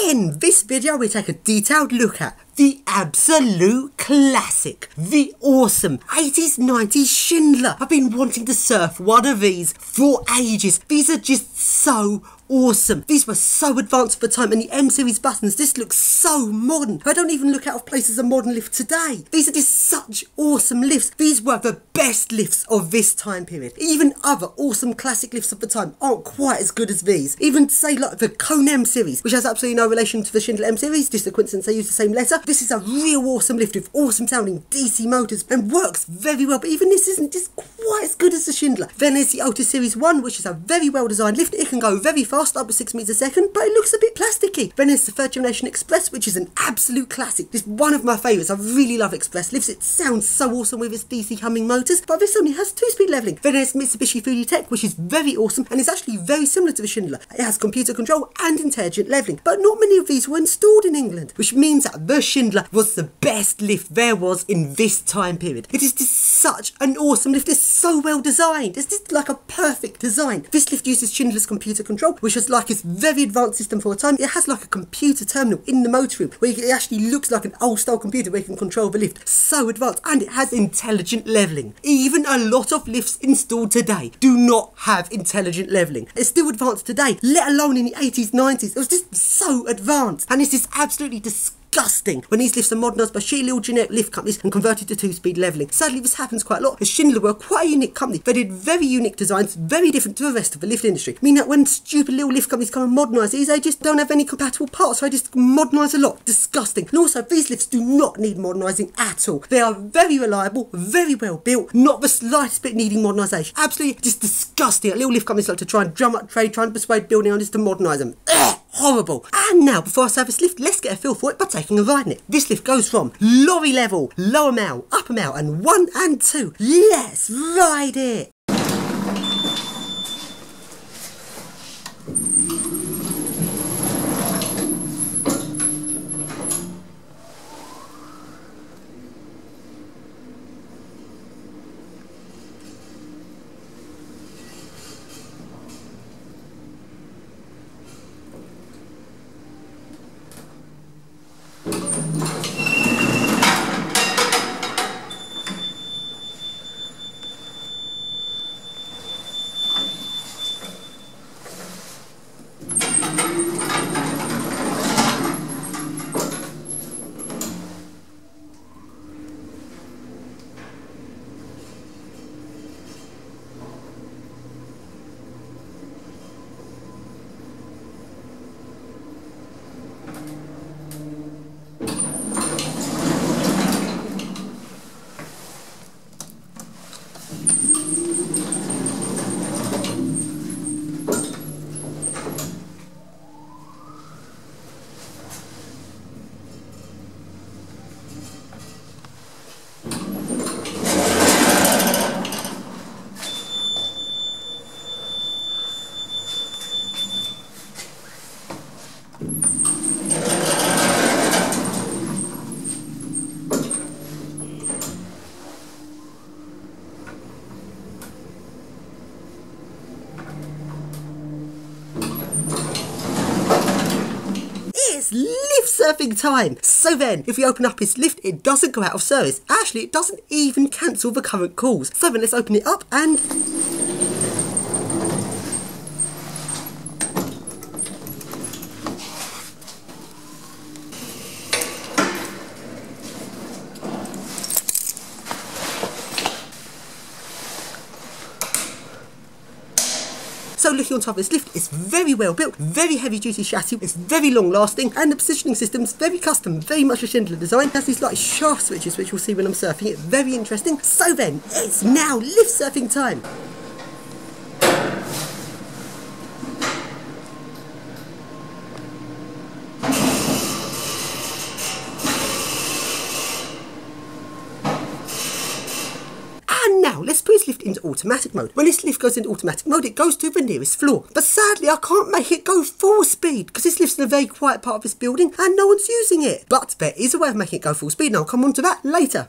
In this video we take a detailed look at the absolute classic, the awesome 80s 90s Schindler. I've been wanting to surf one of these for ages. These are just so awesome. These were so advanced for time, and the M series buttons, this looks so modern. I don't even look out of place as a modern lift today. These are just such awesome lifts. These were the best lifts of this time period. Even other awesome classic lifts of the time aren't quite as good as these. Even say like the Cone M series, which has absolutely no relation to the Schindler M series, just a coincidence they use the same letter. This is a real awesome lift with awesome sounding DC motors and works very well, but even this isn't just quite as good as the Schindler. Then there's the Otis Series 1, which is a very well designed lift. It can go very fast, up to 6 meters a second, but it looks a bit plasticky. Then there's the third generation Express, which is an absolute classic. This is one of my favourites. I really love Express lifts. It sounds so awesome with its DC humming motors, but this only has 2-speed levelling. Then there's Mitsubishi Fuji Tech, which is very awesome and is actually very similar to the Schindler. It has computer control and intelligent levelling, but not many of these were installed in England, which means that the Schindler was the best lift there was in this time period. It is just such an awesome lift. It's so well designed. It's just like a perfect design. This lift uses Schindler's computer control, which is like its very advanced system for a time. It has like a computer terminal in the motor room where it actually looks like an old style computer where you can control the lift. So advanced, and it has intelligent levelling. Even a lot of lifts installed today do not have intelligent levelling. It's still advanced today, let alone in the 80s, 90s. It was just so advanced, and it's just absolutely disgusting when these lifts are modernised by shitty little generic lift companies and converted to 2-speed levelling. Sadly, this happens quite a lot, as Schindler were quite a unique company. They did very unique designs, very different to the rest of the lift industry. Meaning that when stupid little lift companies come and modernise these, they just don't have any compatible parts, so they just modernise a lot. Disgusting. And also, these lifts do not need modernising at all. They are very reliable, very well built, not the slightest bit needing modernisation. Absolutely just disgusting. Little lift companies like to try and drum up trade, try and persuade building owners to modernise them. Ugh, horrible. And now, before I start this lift, let's get a feel for it by taking a ride in it. This lift goes from lorry level, lower mile, upper mile, and 1 and 2. Let's ride it. It's lift surfing time. So then, if we open up this lift, it doesn't go out of service. Actually, it doesn't even cancel the current calls. So then let's open it up and... So looking on top of this lift, it's very well built, very heavy duty chassis, it's very long lasting, and the positioning system's very custom, very much a Schindler design. It has these like shaft switches, which you'll see when I'm surfing it. Very interesting. So then, it's now lift surfing time. Now, let's put this lift into automatic mode. When this lift goes into automatic mode, it goes to the nearest floor. But sadly, I can't make it go full speed because this lift's in a very quiet part of this building and no one's using it. But there is a way of making it go full speed, and I'll come on to that later.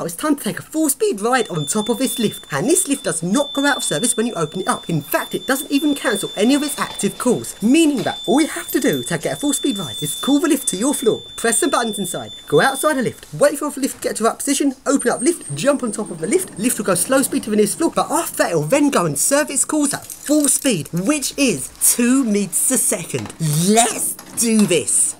now it's time to take a full speed ride on top of this lift. And this lift does not go out of service when you open it up. In fact, it doesn't even cancel any of its active calls, meaning that all you have to do to get a full speed ride is call the lift to your floor, press some buttons inside, go outside the lift, wait for the lift to get to the right position, open up lift, jump on top of the lift will go slow speed to the nearest floor, but after that it will then go and serve its calls at full speed, which is 2 meters a second. Let's do this.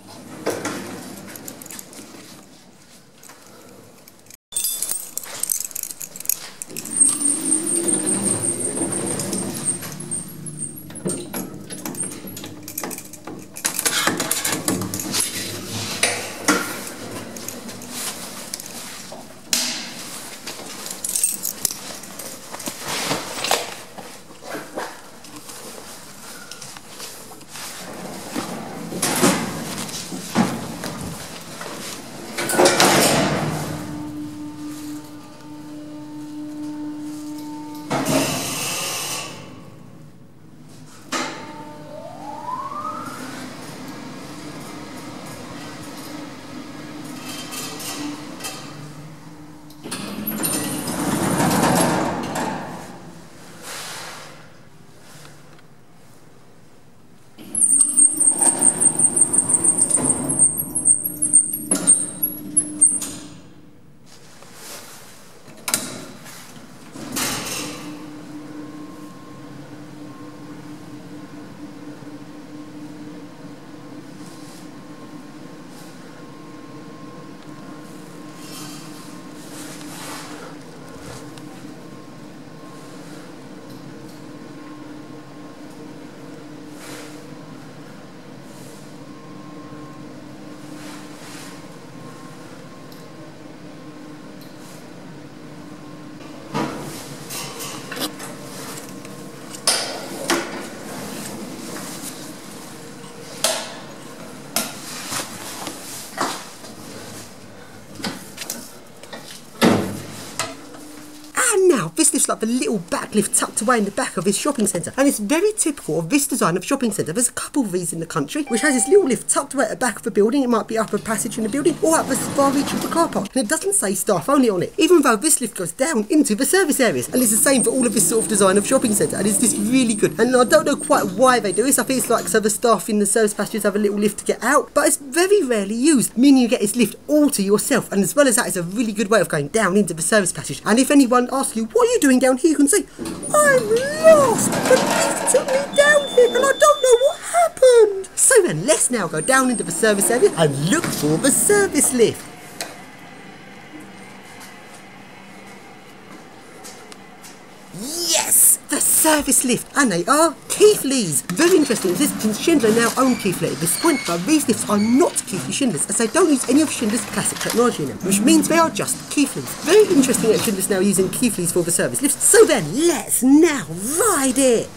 This lift's like the little back lift tucked away in the back of this shopping centre, and it's very typical of this design of shopping centre. There's a couple of these in the country which has this little lift tucked away at the back of the building. It might be up a passage in the building or up the far reach of the car park, and it doesn't say staff only on it, even though this lift goes down into the service areas. And it's the same for all of this sort of design of shopping centre, and it's just really good. And I don't know quite why they do this. I think it's like so the staff in the service passages have a little lift to get out, but it's very rarely used, meaning you get this lift all to yourself. And as well as that, it's a really good way of going down into the service passage. And if anyone asks you, what are you doing down here, you can say, I'm lost, the lift took me down here and I don't know what happened. So then let's now go down into the service area and look for the service lift. Yes! The service lift, and they are Keithley's. Very interesting, since Schindler now own Keithley at this point, but these lifts are not Keithley Schindlers, as they don't use any of Schindler's classic technology in them, which means they are just Keithley's. Very interesting that Schindler's now using Keithley's for the service lifts. So then, let's now ride it!